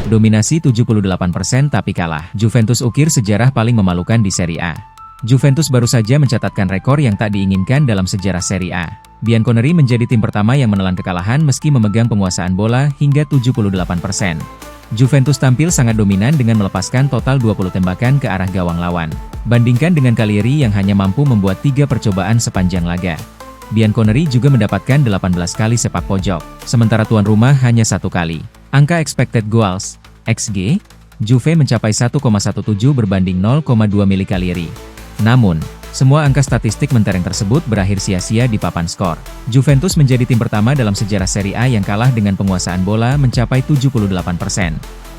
Dominasi 78% tapi kalah. Juventus ukir sejarah paling memalukan di Serie A. Juventus baru saja mencatatkan rekor yang tak diinginkan dalam sejarah Serie A. Bianconeri menjadi tim pertama yang menelan kekalahan meski memegang penguasaan bola hingga 78%. Juventus tampil sangat dominan dengan melepaskan total 20 tembakan ke arah gawang lawan. Bandingkan dengan Cagliari yang hanya mampu membuat 3 percobaan sepanjang laga. Bianconeri juga mendapatkan 18 kali sepak pojok, sementara tuan rumah hanya 1 kali. Angka expected goals, XG, Juve mencapai 1,17 berbanding 0,2 milik Cagliari. Namun, semua angka statistik mentereng tersebut berakhir sia-sia di papan skor. Juventus menjadi tim pertama dalam sejarah Serie A yang kalah dengan penguasaan bola mencapai 78%.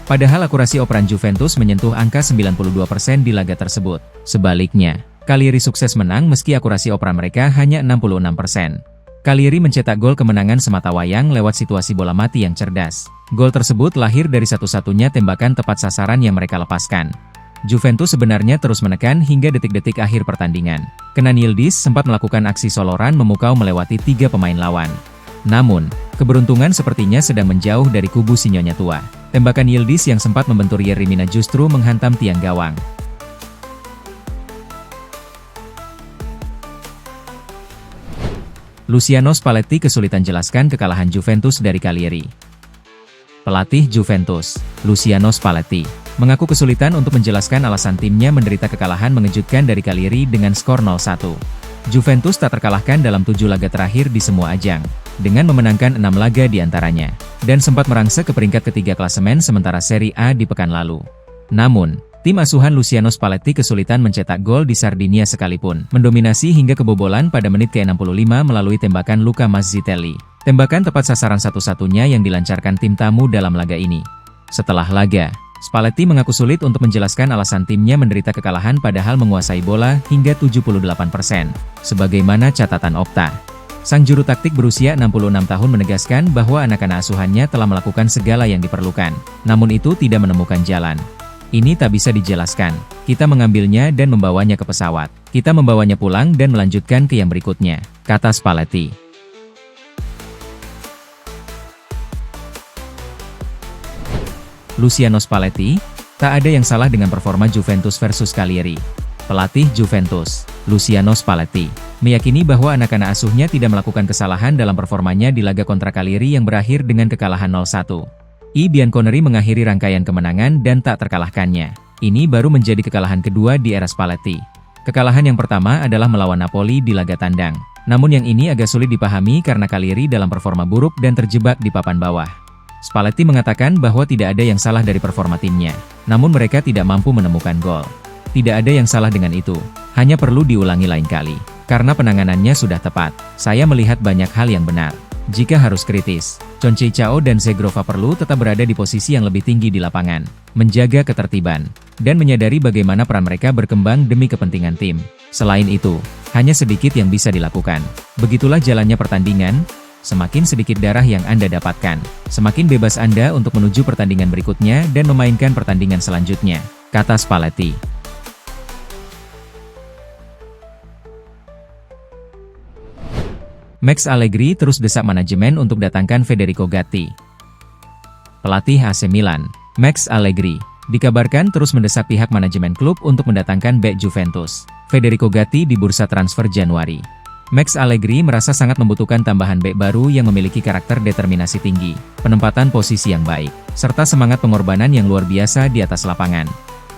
Padahal akurasi operan Juventus menyentuh angka 92% di laga tersebut. Sebaliknya, Cagliari sukses menang meski akurasi operan mereka hanya 66%. Cagliari mencetak gol kemenangan semata wayang lewat situasi bola mati yang cerdas. Gol tersebut lahir dari satu-satunya tembakan tepat sasaran yang mereka lepaskan. Juventus sebenarnya terus menekan hingga detik-detik akhir pertandingan. Kenan Yildiz sempat melakukan aksi soloran memukau melewati 3 pemain lawan. Namun, keberuntungan sepertinya sedang menjauh dari kubu sinyonya tua. Tembakan Yildiz yang sempat membentur Yerry Mina justru menghantam tiang gawang. Luciano Spalletti kesulitan jelaskan kekalahan Juventus dari Cagliari. Pelatih Juventus, Luciano Spalletti, mengaku kesulitan untuk menjelaskan alasan timnya menderita kekalahan mengejutkan dari Cagliari dengan skor 0-1. Juventus tak terkalahkan dalam 7 laga terakhir di semua ajang, dengan memenangkan 6 laga di antaranya, dan sempat merangsek ke peringkat ketiga klasemen sementara Serie A di pekan lalu. Namun, tim asuhan Luciano Spalletti kesulitan mencetak gol di Sardinia sekalipun, mendominasi hingga kebobolan pada menit ke-65 melalui tembakan Luca Mazzitelli. Tembakan tepat sasaran satu-satunya yang dilancarkan tim tamu dalam laga ini. Setelah laga, Spalletti mengaku sulit untuk menjelaskan alasan timnya menderita kekalahan padahal menguasai bola hingga 78%. Sebagaimana catatan Opta, sang juru taktik berusia 66 tahun menegaskan bahwa anak-anak asuhannya telah melakukan segala yang diperlukan, namun itu tidak menemukan jalan. Ini tak bisa dijelaskan. Kita mengambilnya dan membawanya ke pesawat. Kita membawanya pulang dan melanjutkan ke yang berikutnya, kata Spalletti. Luciano Spalletti, tak ada yang salah dengan performa Juventus versus Cagliari. Pelatih Juventus, Luciano Spalletti, meyakini bahwa anak-anak asuhnya tidak melakukan kesalahan dalam performanya di laga kontra Cagliari yang berakhir dengan kekalahan 0-1. Bianconeri mengakhiri rangkaian kemenangan dan tak terkalahkannya. Ini baru menjadi kekalahan kedua di era Spalletti. Kekalahan yang pertama adalah melawan Napoli di laga tandang. Namun yang ini agak sulit dipahami karena Cagliari dalam performa buruk dan terjebak di papan bawah. Spalletti mengatakan bahwa tidak ada yang salah dari performa timnya, namun mereka tidak mampu menemukan gol. Tidak ada yang salah dengan itu, hanya perlu diulangi lain kali. Karena penanganannya sudah tepat, saya melihat banyak hal yang benar. Jika harus kritis, Conceição dan Zegrova perlu tetap berada di posisi yang lebih tinggi di lapangan, menjaga ketertiban, dan menyadari bagaimana peran mereka berkembang demi kepentingan tim. Selain itu, hanya sedikit yang bisa dilakukan. Begitulah jalannya pertandingan. Semakin sedikit darah yang Anda dapatkan, semakin bebas Anda untuk menuju pertandingan berikutnya dan memainkan pertandingan selanjutnya, kata Spalletti. Max Allegri terus desak manajemen untuk datangkan Federico Gatti. Pelatih AC Milan, Max Allegri, dikabarkan terus mendesak pihak manajemen klub untuk mendatangkan bek Juventus, Federico Gatti di bursa transfer Januari. Max Allegri merasa sangat membutuhkan tambahan bek baru yang memiliki karakter determinasi tinggi, penempatan posisi yang baik, serta semangat pengorbanan yang luar biasa di atas lapangan.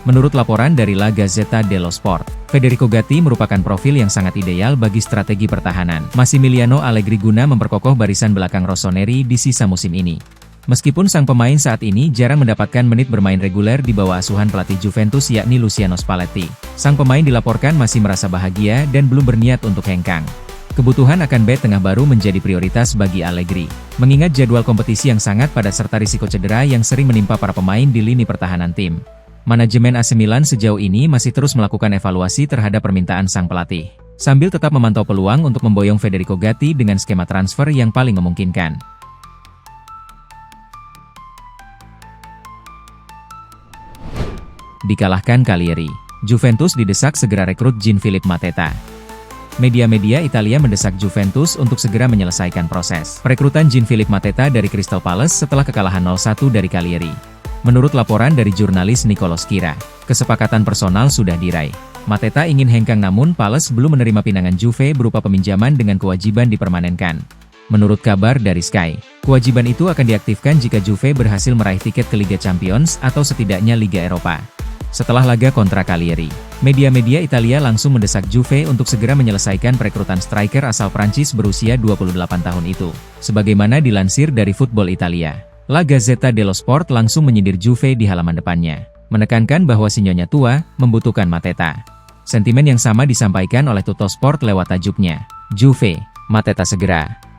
Menurut laporan dari La Gazzetta dello Sport, Federico Gatti merupakan profil yang sangat ideal bagi strategi pertahanan Massimiliano Allegri guna memperkokoh barisan belakang Rossoneri di sisa musim ini. Meskipun sang pemain saat ini jarang mendapatkan menit bermain reguler di bawah asuhan pelatih Juventus yakni Luciano Spalletti, sang pemain dilaporkan masih merasa bahagia dan belum berniat untuk hengkang. Kebutuhan akan bek tengah baru menjadi prioritas bagi Allegri, mengingat jadwal kompetisi yang sangat padat serta risiko cedera yang sering menimpa para pemain di lini pertahanan tim. Manajemen AC Milan sejauh ini masih terus melakukan evaluasi terhadap permintaan sang pelatih, sambil tetap memantau peluang untuk memboyong Federico Gatti dengan skema transfer yang paling memungkinkan. Dikalahkan Cagliari, Juventus didesak segera rekrut Jean-Philippe Mateta. Media-media Italia mendesak Juventus untuk segera menyelesaikan proses perekrutan Jean-Philippe Mateta dari Crystal Palace setelah kekalahan 0-1 dari Cagliari. Menurut laporan dari jurnalis Nicolo Schira, kesepakatan personal sudah diraih. Mateta ingin hengkang namun Palace belum menerima pinangan Juve berupa peminjaman dengan kewajiban dipermanenkan. Menurut kabar dari Sky, kewajiban itu akan diaktifkan jika Juve berhasil meraih tiket ke Liga Champions atau setidaknya Liga Eropa. Setelah laga kontra Cagliari, media-media Italia langsung mendesak Juve untuk segera menyelesaikan perekrutan striker asal Prancis berusia 28 tahun itu. Sebagaimana dilansir dari Football Italia, La Gazzetta dello Sport langsung menyindir Juve di halaman depannya, menekankan bahwa si nyonya tua membutuhkan Mateta. Sentimen yang sama disampaikan oleh Tuttosport lewat tajuknya, Juve, Mateta segera.